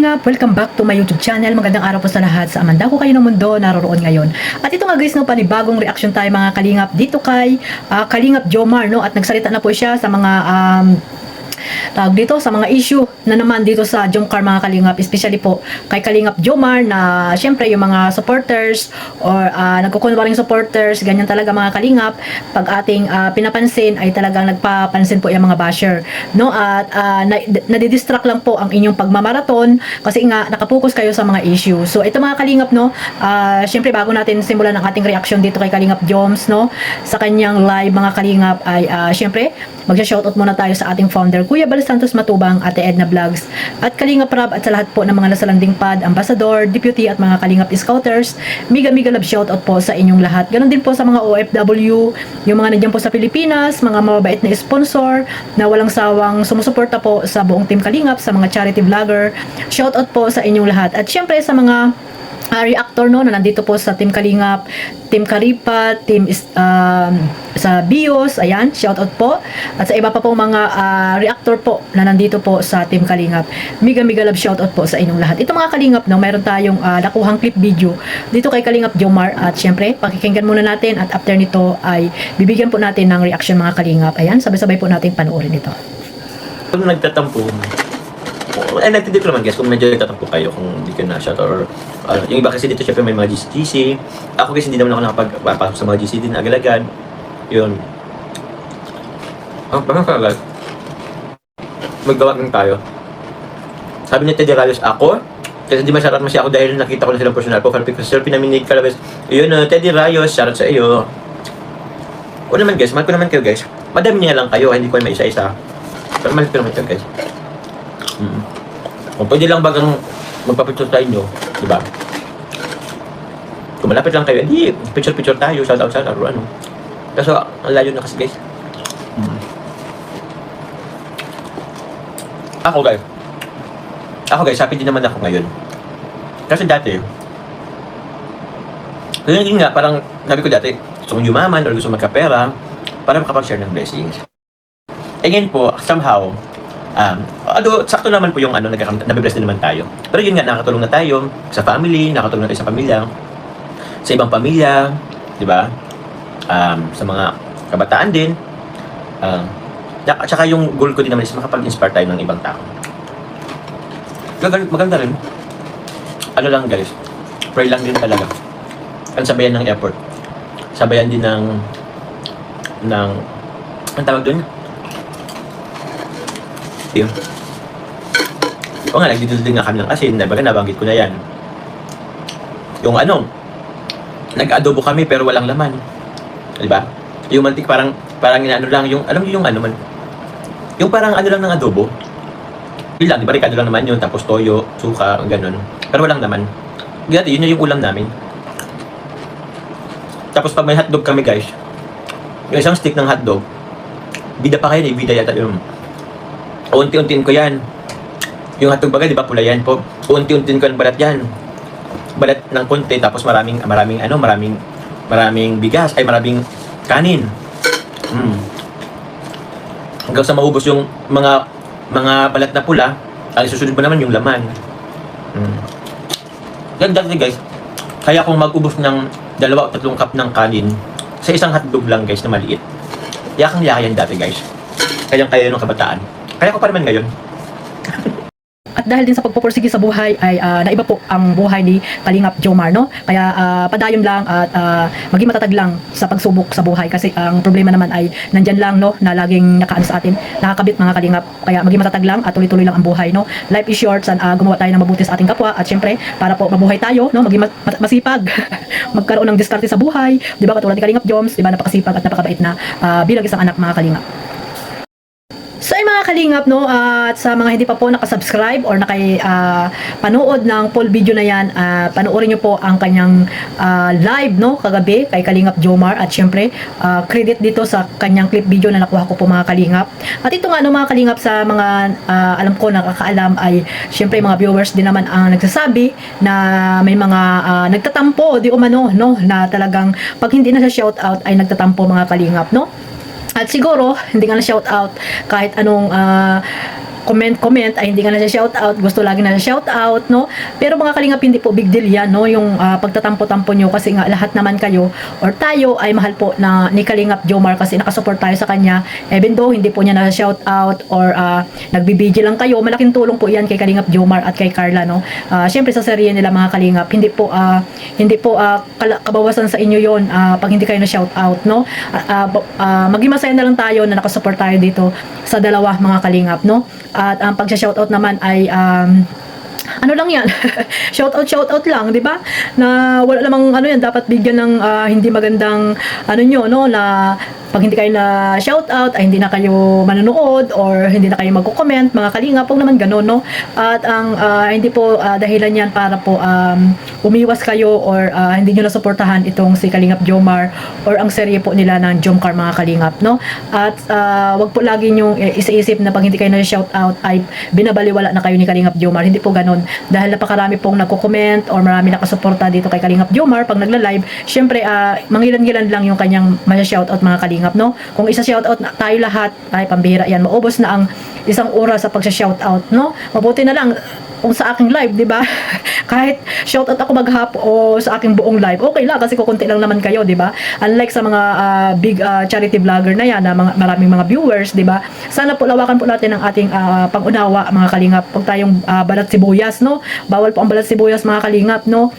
Kalingap, welcome back to my YouTube channel. Magandang araw po sa lahat sa amanda ko kayo ng mundo naroroon ngayon. At ito nga guys, no, panibagong reaction tayo mga Kalingap dito kay Kalingap Jomar, no, at nagsalita na po siya sa mga tawag dito sa mga issue na naman dito sa Jomcar mga Kalingap, especially po kay Kalingap Jomar na syempre yung mga supporters or nagkukunwaring supporters, ganyan talaga mga Kalingap, pag ating pinapansin ay talagang nagpapansin po yung mga basher, no, at nadidistract lang po ang inyong pagmamaraton kasi nga nakapokus kayo sa mga issue. So ito mga Kalingap, no, syempre bago natin simulan ang ating reaction dito kay Kalingap Joms, no, sa kanyang live mga Kalingap ay syempre magsha-shoutout muna tayo sa ating founder Kuya Bal Santos Matubang, Ate Edna Vlogs, at Kalingap Rab, at sa lahat po ng mga nasalanding pad, ambassador, deputy at mga Kalingap Scouters. Mega love shoutout po sa inyong lahat. Ganon din po sa mga OFW, yung mga nandiyan po sa Pilipinas, mga mababait na sponsor na walang sawang sumusuporta po sa buong Team Kalingap, sa mga charity vlogger. Shoutout po sa inyong lahat. At syempre sa mga reactor, no, na nandito po sa Team Kalingap, Team Karipa, Team sa BIOS, ayan, shoutout po. At sa iba pa pong mga reactor po na nandito po sa Team Kalingap, mega love shoutout po sa inyong lahat. Ito mga Kalingap, no, mayroon tayong nakuhang clip video dito kay Kalingap Jomar, at syempre pakikinggan muna natin, at after nito ay bibigyan po natin ng reaction mga Kalingap. Ayan, sabay-sabay po natin panoorin ito. Kung nagtatampo, natin dito naman guys, kung medyo nagtatampo kayo, kung hindi ka na shot or yung iba kasi dito syempre may mga GC. Ako kasi hindi naman ako nakapagpapasok sa mga GC din agad-agad. Yun. Parang kagad. Maggawa lang tayo. Sabi ni Teddy Rayos ako, kasi hindi masarap masya ako dahil nakita ko na silang personal profile picture. Selfie namin ni Calabes. Yun, Teddy Rayos, shoutout sa iyo. O naman guys, mahal ko naman kayo guys. Madami niya lang kayo, hindi ko may isa-isa. Pero mahal ko naman kayo guys. Kung pwede lang bagang magpa-picture sa inyo, di ba? Kung malapit lang kayo, hindi, picture tayo, shout out or ano. Kaso, ang layo na kasi guys. Ako guys, happy din naman ako ngayon. Kasi dati, yun nga, parang sabi ko dati, gusto kong yumaman or gusto magkapera para makapag-share ng blessings. E ngayon po, somehow, sakto naman po yung nabibless din naman tayo. Pero yun nga, nakatulong na tayo sa family, nakatulong na tayo sa pamilya, sa ibang pamilya, di ba? Sa mga kabataan din. At saka yung goal ko din naman is makapag-inspire tayo ng ibang tao. Maganda rin. Ano lang guys, pray lang din talaga. Ang sabayan ng effort. Sabayan din ng ang tawag doon? Yun. O nga, nagdidul din nga kami ng asin. Baga nabanggit ko na yan. Yung nag-adobo kami pero walang laman. Diba? Yung mantik parang inaano lang, yung, alam niyo yung ano man. Yung parang ano lang ng adobo. Yun lang, diba? Ricado lang naman yun. Tapos toyo, suka, ganun. Pero walang laman. Gati, yun yung ulam namin. Tapos pag may hotdog kami guys, yung isang stick ng hotdog, bida pa kayo, bida yata yung unti-untiin ko yan. Yung hotdog bagay, di ba pula yan po? Unti-untiin ko yung balat yan. Balat ng konti, tapos maraming bigas, ay maraming kanin. Hanggang sa maubos yung mga balat na pula, ang susunod pa naman yung laman. Ganda din guys. Kaya kung mag-ubos ng 2 o 3 cup ng kanin sa isang hotdog lang guys na maliit, yakang-yaka yan dati guys. Kayang-kaya ng kabataan. Kaya ko pa naman ngayon. At dahil din sa pagpupursige sa buhay ay naiba po ang buhay ni Kalingap Jomar, no? Kaya padayon lang at maging matatag lang sa pagsubok sa buhay, kasi ang problema naman ay nandyan lang, no, na laging nakaano sa atin, nakakabit mga Kalingap. Kaya maging matatag lang at tuloy-tuloy lang ang buhay, no? Life is short, gumawa tayo ng mabuti sa ating kapwa, at syempre para po mabuhay tayo, no, maging masipag magkaroon ng diskarte sa buhay, di ba, katulad ni Kalingap Joms, di ba, napakasipag at napakabait na bilang isang anak mga Kalingap. So ay mga Kalingap, no, at sa mga hindi pa po nakasubscribe or panood ng full video na yan, panoorin nyo po ang kanyang live, no, kagabi kay Kalingap Jomar, at syempre credit dito sa kanyang clip video na nakuha ko po mga Kalingap. At ito nga, no, mga Kalingap, sa mga alam ko nakakaalam ay syempre mga viewers din naman ang nagsasabi na may mga nagtatampo di umano, no, na talagang pag hindi na sa shoutout ay nagtatampo mga Kalingap, no. At siguro, hindi nga na shout out kahit anong comment ay hindi ka na siya shout out, gusto lagi na siya shout out, no? Pero mga kalingap, hindi po big deal yan, no? Yung pagtatampo-tampo nyo, kasi nga lahat naman kayo or tayo ay mahal po na ni Kalingap Jomar kasi nakasupport tayo sa kanya, even though hindi po niya na shout out or nagbibideo lang kayo, malaking tulong po yan kay Kalingap Jomar at kay Carla, no? Syempre sa serye nila mga kalingap, hindi po kabawasan sa inyo yon pag hindi kayo na shout out, no? Maging masaya na lang tayo na nakasupport tayo dito sa dalawa mga kalingap, no? At ang pag-shout out naman ay ano lang yan, shout out lang, di ba? Na wala namang ano yan, dapat bigyan ng hindi magandang ano nyo, no? Na pag hindi kayo na shout out ay hindi na kayo manonood or hindi na kayo magko-comment, mga kalingap, huwag naman gano'n, no? At ang hindi po dahilan yan para po umiwas kayo or hindi nyo nasuportahan itong si Kalingap Jomar or ang serye po nila ng Jomcar mga kalingap, no? At wag po lagi nyo isip na pag hindi kayo na shout out ay binabaliwala na kayo ni Kalingap Jomar. Hindi po gano'n, dahil napakarami pong nagko-comment or marami nakasuporta dito kay Kalingap Jomar pag nagla-live. Syempre mangilan-gilan lang yung kanyang ma-shout out mga kalingap, no? Kung isa shout out tayo lahat ay pambihira yan, maubos na ang isang oras sa pag-shout out, no? Mabuti na lang kung sa aking live, di ba? Kahit shout out ako maghap o sa aking buong live, okay lang kasi kukunti lang naman kayo, di ba? Unlike sa mga big charity vlogger na yan, na maraming mga viewers, di ba? Sana po lawakan po natin ang ating pangunawa mga kalingap. Huwag tayong balat sibuyas, no? Bawal po ang balat sibuyas mga kalingap, no?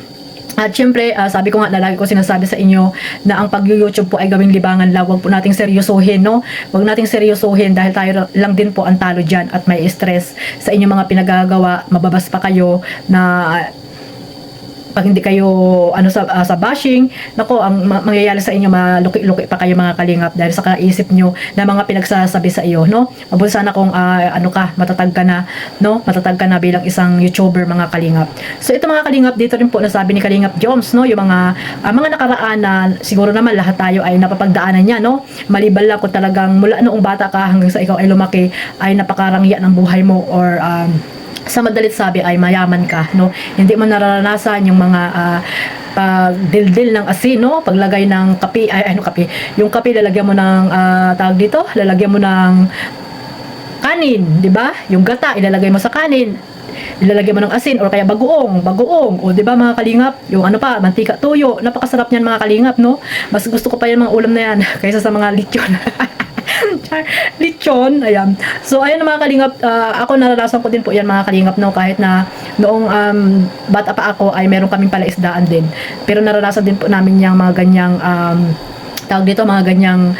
At syempre, sabi ko nga na lagi ko sinasabi sa inyo na ang pag-YouTube po ay gawing libangan lang. Huwag po nating seryosohin, no? Huwag nating seryosohin dahil tayo lang din po ang talo dyan at may stress sa inyong mga pinagagawa. Mababas pa kayo na pag hindi kayo sa bashing, nako, ang mangyayari sa inyo, maluki-luki pa kayo mga kalingap dahil sa kaisip nyo na mga pinagsasabi sa iyo, no? Mabuti sana kung matatag ka na, no? Matatag ka na bilang isang YouTuber mga kalingap. So ito mga kalingap, dito rin po nasabi ni Kalingap Joms, no? Yung mga nakaraan na siguro naman lahat tayo ay napapagdaanan niya, no? Maliban lang kung talagang mula noong bata ka hanggang sa ikaw ay lumaki ay napakarangya ng buhay mo or sa madalit sabi ay mayaman ka, no? Hindi mo nararanasan yung mga pagdildil ng asin, no? Paglagay ng kape, kape. Yung kape lalagyan mo ng tawag dito, lalagyan mo ng kanin, di ba? Yung gata ilalagay mo sa kanin. Ilalagay mo ng asin or kaya bagoong, o di ba mga kalingap, yung mantika tuyo, napakasarap niyan mga kalingap, no? Mas gusto ko pa yan mga ulam na yan kaysa sa mga lechon. Lechon, ayan. So ayan mga kalingap, ako naranasan ko din po yan mga kalingap, no? Kahit na noong bata pa ako ay meron kaming palaisdaan din, pero naranasan din po namin yung mga ganyang tawag dito, mga ganyang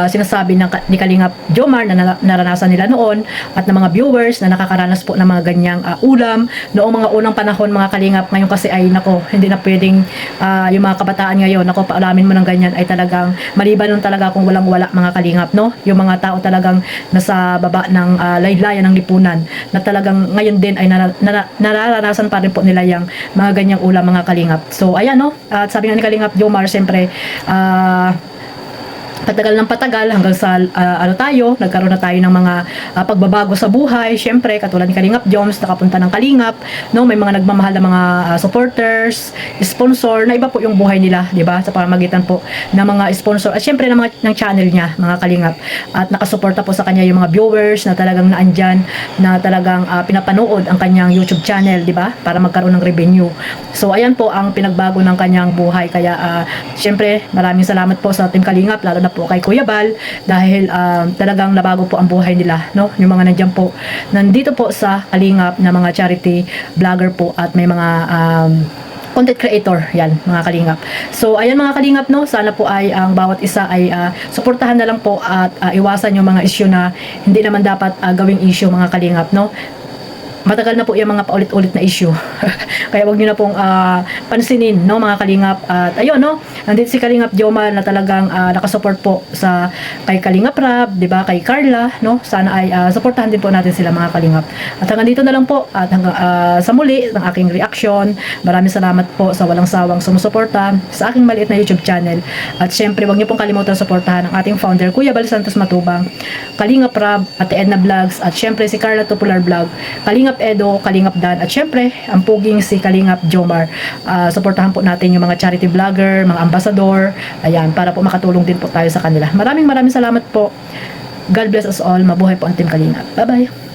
sinasabi ni Kalingap Jomar na naranasan nila noon at ng mga viewers na nakakaranas po ng mga ganyang ulam noong mga unang panahon mga kalingap. Ngayon kasi ay nako, hindi na pwedeng yung mga kabataan ngayon, nako, paalamin mo ng ganyan ay talagang maliban nun talaga kung walang-wala mga kalingap, no? Yung mga tao talagang nasa baba ng laylayan ng lipunan na talagang ngayon din ay nararanasan pa rin po nila yung mga ganyang ulam mga kalingap. So ayan, no? At sabi nga ni Kalingap Jomar, siyempre patagal ng patagal hanggang sa nagkaroon na tayo ng mga pagbabago sa buhay. Syempre, katulad ni Kalingap Joms, nakapunta ng Kalingap, no? May mga nagmamahal na mga supporters, sponsor, na iba po yung buhay nila, di ba? Sa pamamagitan po ng mga sponsor at syempre ng channel niya, mga Kalingap. At nakasuporta po sa kanya yung mga viewers na talagang naandyan, na talagang pinapanood ang kanyang YouTube channel, di ba? Para magkaroon ng revenue. So, ayan po ang pinagbago ng kanyang buhay. Kaya, syempre, maraming salamat po sa Team Kalingap, lalo na po kay Kuya Bal, dahil talagang nabago po ang buhay nila, no? Yung mga nandiyan po, nandito po sa Kalingap na mga charity vlogger po at may mga content creator, yan mga kalingap. So ayan mga kalingap, no, sana po ay ang bawat isa ay suportahan na lang po at iwasan yung mga issue na hindi naman dapat gawing issue mga kalingap, no? Matagal na po yung mga paulit-ulit na issue. Kaya wag niyo na pong pansinin, no, mga kalingap. At ayun, no, nandito si Kalingap Jomar na talagang nakasupport po sa kay Kalingap Rab, 'di ba, kay Carla, no? Sana ay suportahan din po natin sila mga kalingap. At hanggang dito na lang po at hanggang sa muli ng aking reaction. Maraming salamat po sa walang sawang sumusuporta sa aking maliit na YouTube channel. At syempre, wag niyo pong kalimutan suportahan ang ating founder Kuya Bal Santos Matubang, Kalingap Rab, Ate Edna Vlogs, at syempre si Carla Tupular Vlog, Kalingap Edo, Kalingap Dan, at syempre ang puging si Kalingap Jomar. Suportahan po natin yung mga charity vlogger, mga ambassador, ayan, para po makatulong din po tayo sa kanila. Maraming salamat po. God bless us all. Mabuhay po ang Team Kalingap. Bye bye.